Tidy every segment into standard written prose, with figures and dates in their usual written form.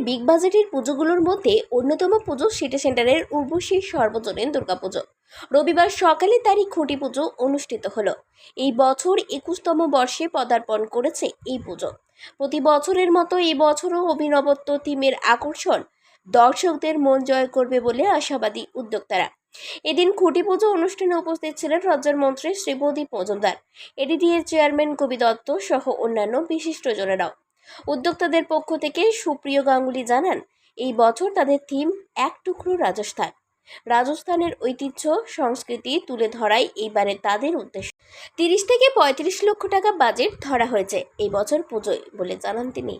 Big বাজেটের পুজোগুলোর মধ্যে অন্যতম পুজো সিটি সেন্টারের উর্বশী সর্বজনীন দুর্গাপুজো। রবিবার সকালে তারই খুঁটি পুজো অনুষ্ঠিত হলো। এই বছর 21তম বর্ষে পদার্পণ করেছে এই পুজো। প্রতি বছরের মতো এই বছরও অভিনবত্ব থিমের আকর্ষণ দর্শকদের মন জয় করবে বলে আশাবাদী উদ্যোক্তারা। এদিন খুঁটি পুজো অনুষ্ঠানে উপস্থিত ছিলেন রাজ্যের মন্ত্রী শ্রী প্রদীপ মজুমদার, এডিডিএর চেয়ারম্যান কবি দত্ত সহ অন্যান্য বিশিষ্টজনেরাও। উদ্যোক্তাদের পক্ষ থেকে সুপ্রিয় গাঙ্গুলি জানান, এই বছর তাদের থিম এক টুকরো রাজস্থান। রাজস্থানের ঐতিহ্য সংস্কৃতি তুলে ধরাই এইবারে তাদের উদ্দেশ্য। 30 থেকে 35 লক্ষ টাকা বাজেট ধরা হয়েছে এই বছর পুজোয় বলে জানান তিনি।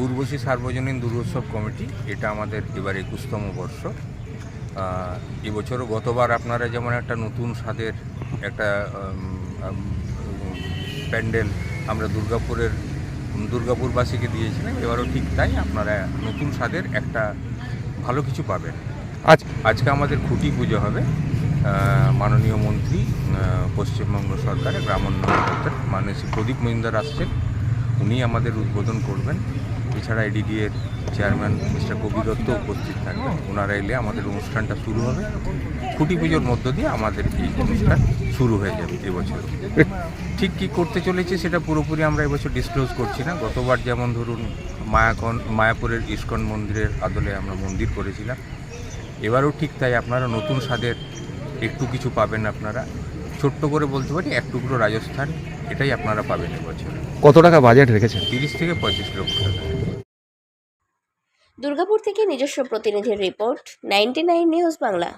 উর্বশী সার্বজনীন দুর্গোৎসব কমিটি, এটা আমাদের এবার 21তম বর্ষ। এবছরও গতবার আপনারা যেমন একটা নতুন স্বাদের একটা প্যান্ডেল আমরা দুর্গাপুরবাসীকে দিয়েছিলাম, এবারও ঠিক তাই আপনারা নতুন স্বাদের একটা ভালো কিছু পাবেন। আজকে আমাদের খুঁটি পুজো হবে। মাননীয় মন্ত্রী পশ্চিমবঙ্গ সরকারের গ্রামোন্নয়ন দপ্তর মাননীয় শ্রী প্রদীপ মজুমদার আসছেন, উনি আমাদের উদ্বোধন করবেন। এছাড়া এডিডিএর চেয়ারম্যান মিস্টার কবি দত্ত উপস্থিত থাকবেন। ওনারা এলে আমাদের অনুষ্ঠানটা শুরু হবে। খুঁটি পুজোর মধ্য দিয়ে আমাদের এই অনুষ্ঠান শুরু হয়ে যাবে এবছর। ঠিক কী করতে চলেছে সেটা পুরোপুরি আমরা এবছর ডিসক্লোজ করছি না। গতবার যেমন ধরুন মায়াপুরের ইস্কন মন্দিরের আদলে আমরা মন্দির করেছিলাম, এবারও ঠিক তাই আপনারা নতুন স্বাদের একটু কিছু পাবেন। আপনারা ছোট্ট করে বলতে পারি এক টুকরো রাজস্থান, এটাই আপনারা পাবেন এবছর। কত টাকা বাজেট রেখেছেন? 30 থেকে 35 লক্ষ টাকা। দুর্গাপুর থেকে নিজস্ব প্রতিনিধির রিপোর্ট, 99 নিউজ বাংলা।